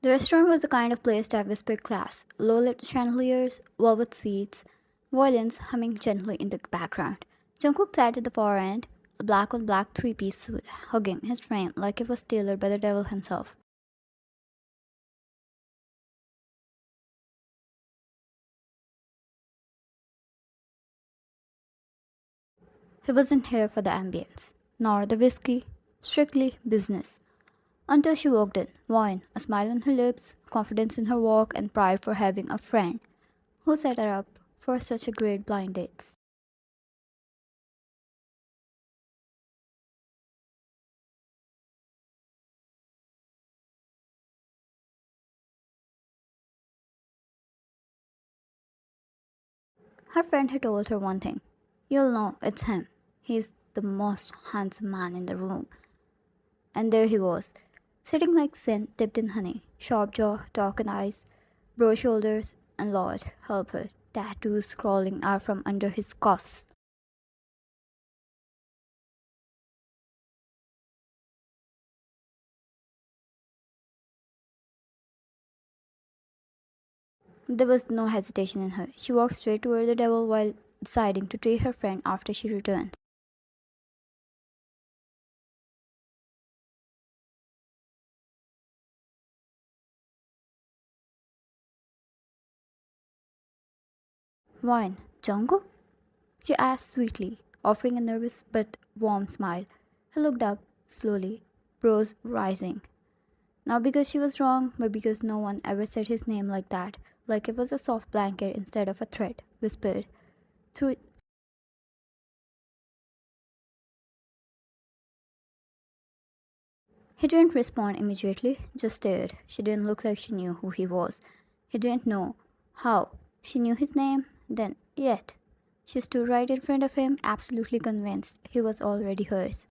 The restaurant was the kind of place to have whispered class, low lit chandeliers, velvet seats, violins humming gently in the background. Jungkook sat at the far end, a black on black three-piece suit, hugging his frame like it was tailored by the devil himself. He wasn't here for the ambience, nor the whiskey, strictly business. Until she walked in, wine, a smile on her lips, confidence in her walk, and pride for having a friend who set her up for such a great blind dates. Her friend had told her one thing: "You'll know it's him. He's the most handsome man in the room." And there he was, sitting like sin dipped in honey, sharp jaw, darkened eyes, broad shoulders, and Lord help her, tattoos crawling out from under his cuffs. There was no hesitation in her. She walked straight toward the devil while deciding to treat her friend after she returned. Wine, Jungkook? She asked sweetly, offering a nervous but warm smile. He looked up, slowly, brows rising. Not because she was wrong, but because no one ever said his name like that, like it was a soft blanket instead of a threat, whispered through. He didn't respond immediately, just stared. She didn't look like she knew who he was. He didn't know how. She knew his name, then, yet. She stood right in front of him, absolutely convinced he was already hers.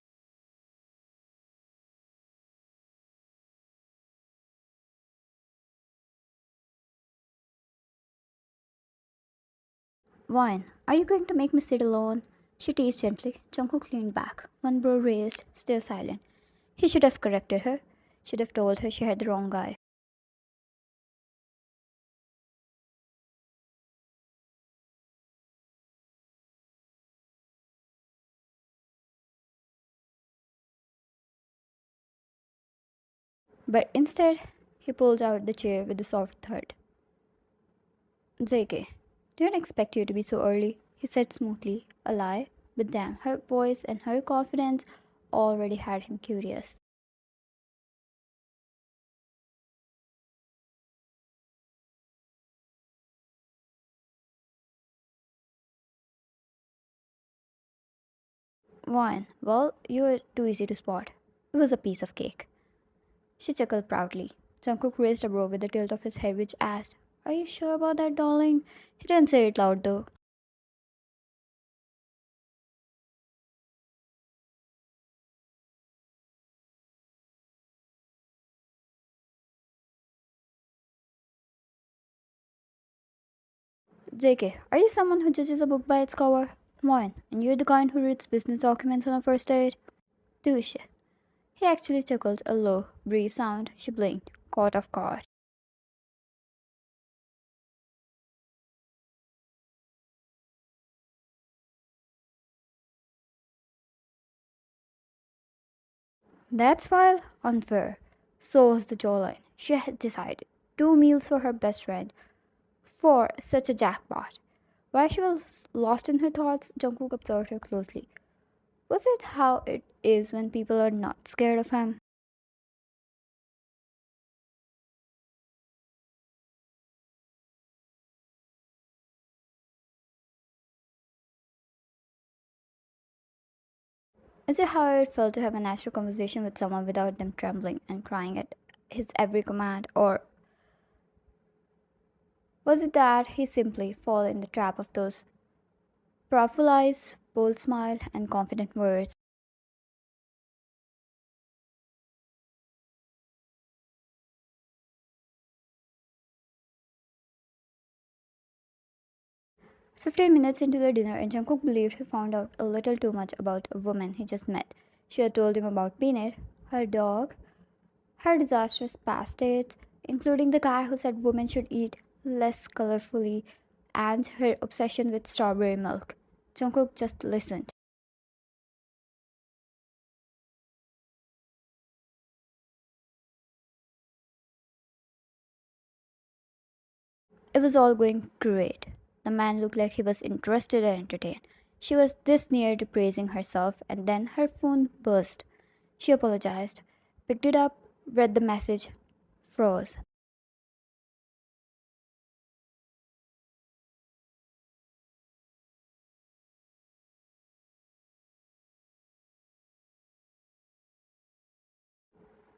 Wine, are you going to make me sit alone? She teased gently. Jungkook leaned back, one brow raised, still silent. He should have corrected her, should have told her she had the wrong guy. But instead, he pulled out the chair with a soft thud. JK, didn't expect you to be so early, he said smoothly, a lie, but damn, her voice and her confidence already had him curious. Wine, well, you were too easy to spot. It was a piece of cake. She chuckled proudly. Jungkook raised a brow with a tilt of his head which asked, "Are you sure about that, darling?" He didn't say it loud though. JK, are you someone who judges a book by its cover? Wine, and you're the kind who reads business documents on a first date? Douche. He actually chuckled a low, brief sound. She blinked, caught off guard. 'That's wild, unfair.' So was the jawline. She had decided. 2 meals for her best friend. For such a jackpot. While she was lost in her thoughts, Jungkook observed her closely. Was it how it is when people are not scared of him? Is it how it felt to have a natural conversation with someone without them trembling and crying at his every command? Or was it that he simply fall in the trap of those powerful eyes, bold smile, and confident words? 15 minutes into the dinner, and Jungkook believed he found out a little too much about a woman he just met. She had told him about Peanut, her dog, her disastrous past dates, including the guy who said women should eat less colorfully and her obsession with strawberry milk. Jungkook just listened. It was all going great. The man looked like he was interested and entertained. She was this near to praising herself, and then her phone buzzed. She apologized, picked it up, read the message, froze.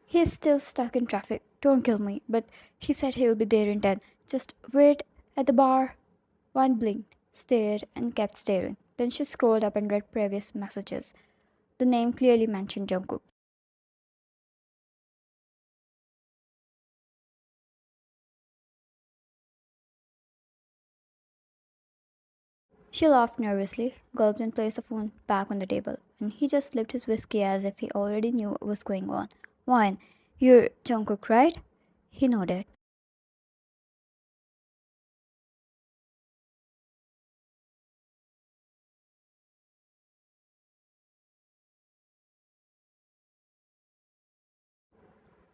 He's still stuck in traffic. Don't kill me. But he said he'll be there in 10. Just wait at the bar. One blinked, stared, and kept staring. Then she scrolled up and read previous messages. The name clearly mentioned Jungkook. She laughed nervously, gulped, and placed the phone back on the table. And he just sipped his whiskey as if he already knew what was going on. Wine, you're Jungkook, right? He nodded.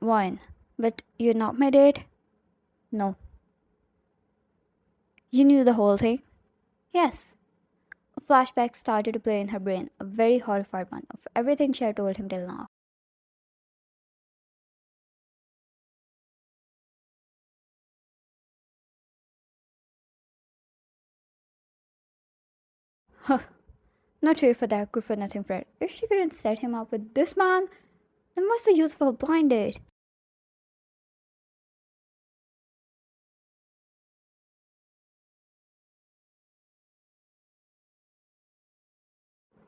Wine, but you're not my date? No. You knew the whole thing? Yes. A flashback started to play in her brain, a very horrified one, of everything she had told him till now. Huh, not sure for that good for nothing friend. If she couldn't set him up with this man, then what's the use of a blind date?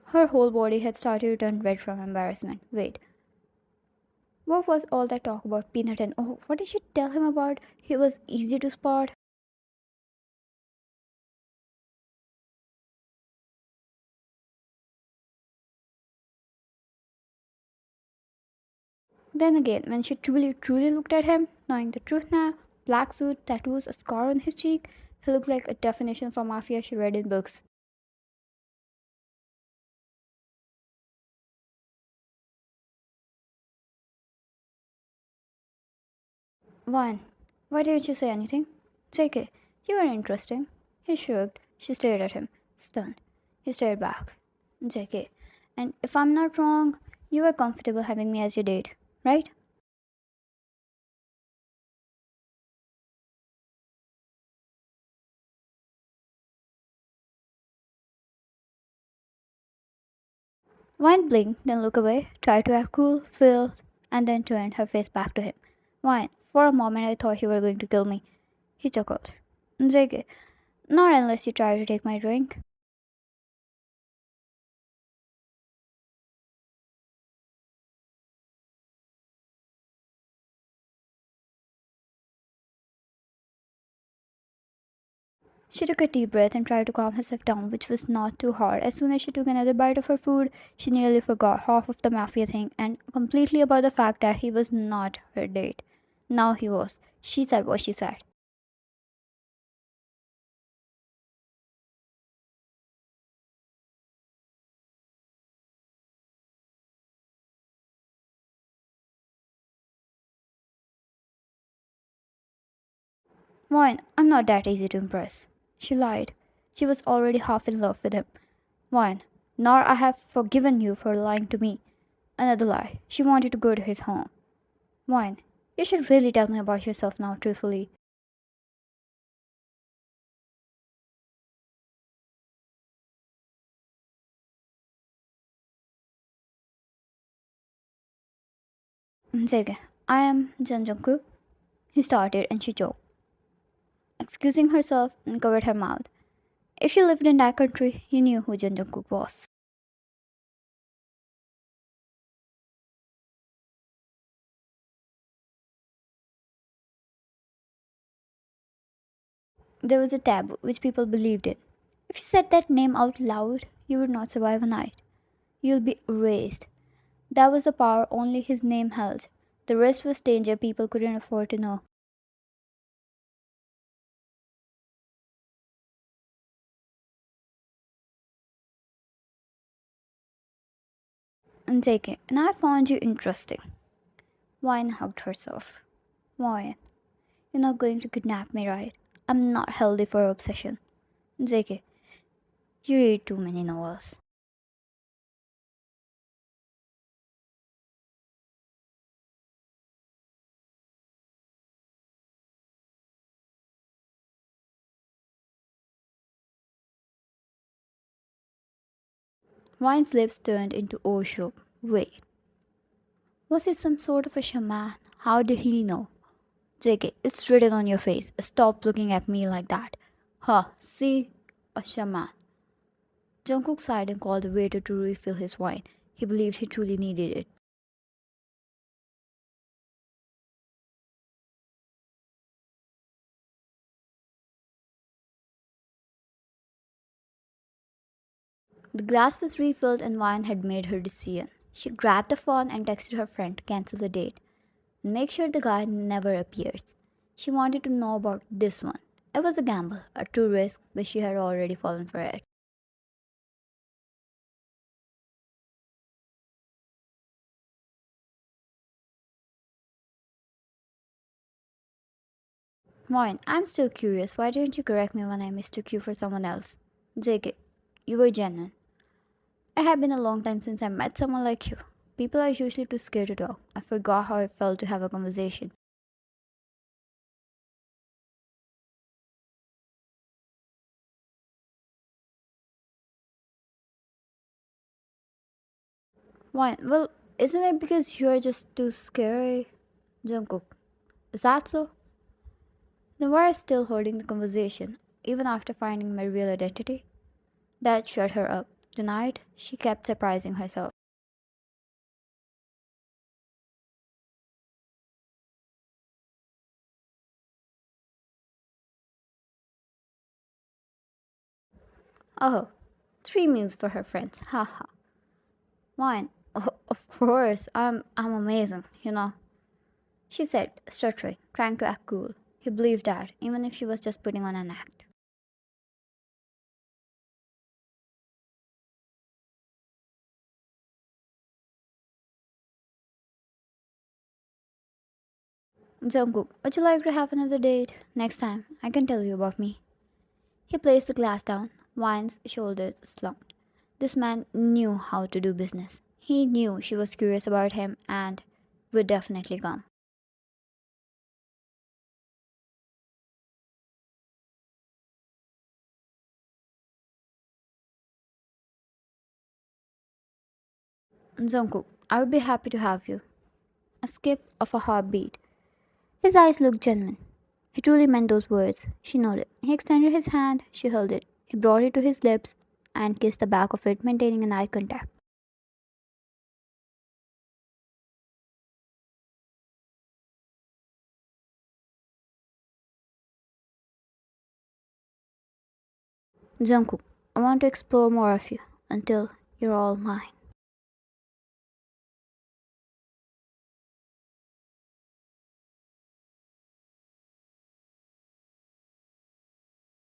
Her whole body had started to turn red from embarrassment. Wait, what was all that talk about peanut and oh, what did she tell him about? He was easy to spot. Then again, when she truly looked at him, knowing the truth now, black suit, tattoos, a scar on his cheek, he looked like a definition for mafia she read in books. One, why didn't you say anything? JK, you were interesting. He shrugged. She stared at him, stunned. He stared back. JK, and if I'm not wrong, you were comfortable having me as your date, right? Wine blinked, then looked away, tried to act cool, failed, and then turned her face back to him. Wine, for a moment I thought you were going to kill me. He chuckled. JK, not unless you try to take my drink. She took a deep breath and tried to calm herself down, which was not too hard. As soon as she took another bite of her food, she nearly forgot half of the mafia thing and completely about the fact that he was not her date. Now he was. She said what she said. Wine, I'm not that easy to impress. She lied. She was already half in love with him. Wine, nor I have forgiven you for lying to me. Another lie. She wanted to go to his home. Wine, you should really tell me about yourself now, truthfully. Jake, I am Jungkook. He started and she choked, excusing herself and covered her mouth. If you lived in that country, you knew who Jungkook was. There was a taboo which people believed in. If you said that name out loud, you would not survive a night. You'll be erased. That was the power only his name held. The rest was danger people couldn't afford to know. And take it. And I found you interesting. Wine hugged herself. Wine, you're not going to kidnap me, right? I'm not healthy for obsession. JK, you read too many novels. Wine's lips turned into Osho. Wait, was he some sort of a shaman? How did he know? JK, it's written on your face. Stop looking at me like that. Huh, see? A shaman. Jungkook sighed and called the waiter to refill his wine. He believed he truly needed it. The glass was refilled and wine had made her decision. She grabbed the phone and texted her friend to cancel the date and make sure the guy never appears. She wanted to know about this one. It was a gamble, a true risk, but she had already fallen for it. Wine, I'm still curious. Why didn't you correct me when I mistook you for someone else? JK, you were genuine. It had been a long time since I met someone like you. People are usually too scared to talk. I forgot how it felt to have a conversation. Why? Well, isn't it because you're just too scary? Jungkook. Is that so? Then why are you still holding the conversation, even after finding my real identity? That shut her up. Tonight, she kept surprising herself. Oh, 3 meals for her friends. Haha. Wine. Oh, of course, I'm amazing, you know. She said, stuttering, trying to act cool. He believed that, even if she was just putting on an act. Jungkook, would you like to have another date? Next time, I can tell you about me. He placed the glass down. Wine's shoulders slumped. This man knew how to do business. He knew she was curious about him and would definitely come. Jungkook, I would be happy to have you. A skip of a heartbeat. His eyes looked genuine. He truly meant those words. She nodded. He extended his hand. She held it. He brought it to his lips and kissed the back of it, maintaining an eye contact. Jungkook, I want to explore more of you until you're all mine.